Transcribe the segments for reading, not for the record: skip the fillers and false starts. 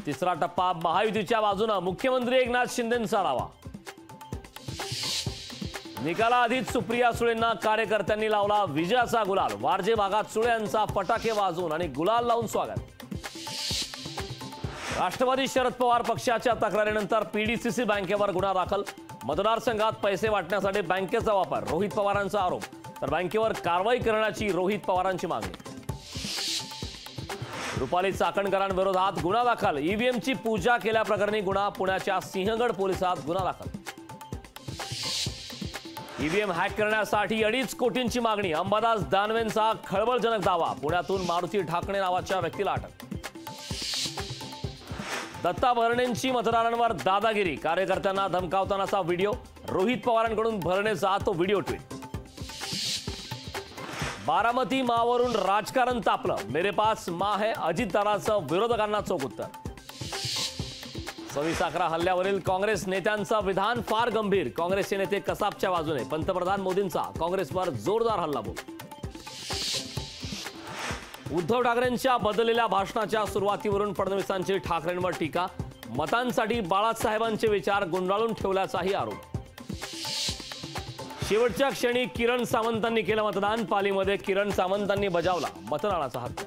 तिसरा टप्पा महायुतीच्या बाजूने मुख्यमंत्री एकनाथ शिंदेंचा डावा। निकालाआधीच सुप्रिया सुळेंना कार्यकर्त्यांनी लावला विजयाचा गुलाल। वारजे भागात सुळे यांचा फटाके वाजवून आणि गुलाल लावून स्वागत। राष्ट्रवादी शरद पवार पक्षाच्या तक्रारीनंतर पीडीसीसी बँकेवर गुन्हा दाखल। मतदारसंघात पैसे वाटण्यासाठी बँकेचा वापर, रोहित पवारांचा आरोप। तर बँकेवर कारवाई करण्याची रोहित पवारांची मागणी। रुपाली चाकणकरांविरोधात गुन्हा दाखल। ईव्हीएमची पूजा केल्याप्रकरणी गुन्हा। पुण्याच्या सिंहगड पोलिसात गुन्हा दाखल। ईव्हीएम हॅक करण्यासाठी 2.5 कोटींची मागणी। अंबादास दानवेंचा खळबळजनक दावा। पुण्यातून मारुती ढाकणे नावाच्या व्यक्तीला अटक। दत्ता भरणेंची मतदारांवर दादागिरी। कार्यकर्त्यांना धमकावतानाचा व्हिडिओ। रोहित पवारांकडून भरणेचा तो व्हिडिओ ट्विट। बारामती मावरून राजकारण तापलं। मेरे पास माँ है अजितदादांचं विरोधकांना चोख उत्तर। 26/11 हल्ल्यावरील काँग्रेस नेत्यांचं विधान फार गंभीर। काँग्रेसचे नेते कसाबच्या बाजूने। पंतप्रधान मोदींचा काँग्रेसवर जोरदार हल्लाबोल। उद्धव ठाकरेंच्या बदललेल्या भाषणाच्या सुरुवातीवरून फडणवीसांची ठाकरेंवर टीका। मतांसाठी बाळासाहेबांचे विचार गुंडाळून ठेवल्याचाही आरोप। शेवटच्या क्षणी किरण सावंतांनी केलं मतदान। पालीमध्ये किरण सावंतांनी बजावला मतदानाचा हक्क।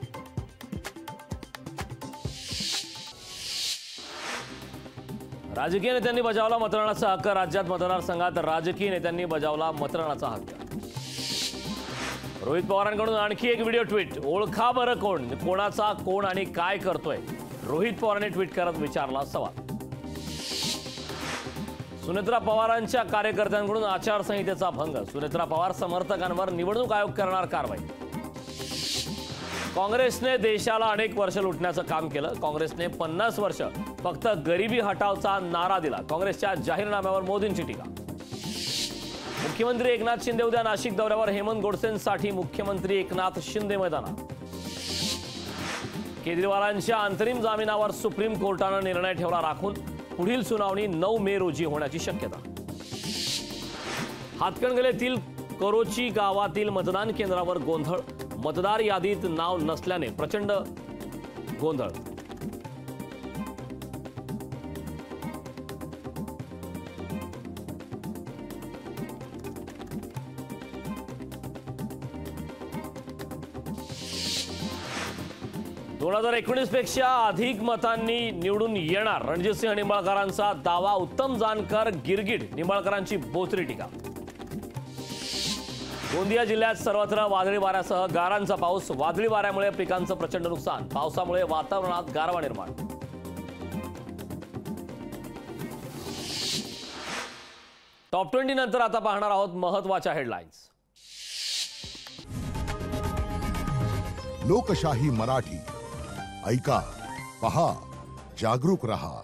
राजकीय नेत्यांनी बजावला मतदानाचा हक्क। राज्यात मतदारसंघात राजकीय नेत्यांनी बजावला मतदानाचा हक्क। रोहित पवारांकडून आणखी एक व्हिडिओ ट्विट। ओळखा बरं कोण, कोणाचा कोण आणि काय करतोय, रोहित पवारांनी ट्विट करत विचारला सवाल। सुनेत्रा पवारांच्या कार्यकर्त्यांकडून आचारसंहितेचा भंग। सुनेत्रा पवार समर्थकांवर निवडणूक आयोग करणार कारवाई। काँग्रेसने देशाला अनेक वर्ष लुटण्याचं काम केलं। काँग्रेसने 50 वर्ष फक्त गरिबी हटावचा नारा दिला। काँग्रेसच्या जाहीरनाम्यावर मोदींची टीका। मुख्यमंत्री एकनाथ शिंदे उद्या नाशिक दौऱ्यावर। हेमंत गोडसेंसाठी मुख्यमंत्री एकनाथ शिंदे मैदानात। केजरीवालांच्या अंतरिम जामिनावर सुप्रीम कोर्टाने निर्णय ठेवला राखून। पुढील सुनावणी 9 मे रोजी होण्याची शक्यता। हातकणंगलेतील करोची गावातील मतदान केंद्रावर गोंधळ। मतदार यादीत नाव नसल्याने प्रचंड गोंधळ। दोन 2019 पेक्षा अधिक मतांनी निवडून येणार रणजितसिंह निंबाळकरांचा दावा। उत्तम जानकर गिरगिट, निंबाळकरांची बोचरी टीका। गोंदिया जिल्ह्यात सर्वत्र वादळी वाऱ्यासह गारांचा पाऊस। वादळी वाऱ्यामुळे पिकांचं प्रचंड नुकसान। पावसामुळे वातावरणात गारवा निर्माण। टॉप 20 नंतर आता पाहणार आहोत महत्त्वाच्या हेडलाईन्स। लोकशाही मराठी ऐका, पहा, जागरूक रहा।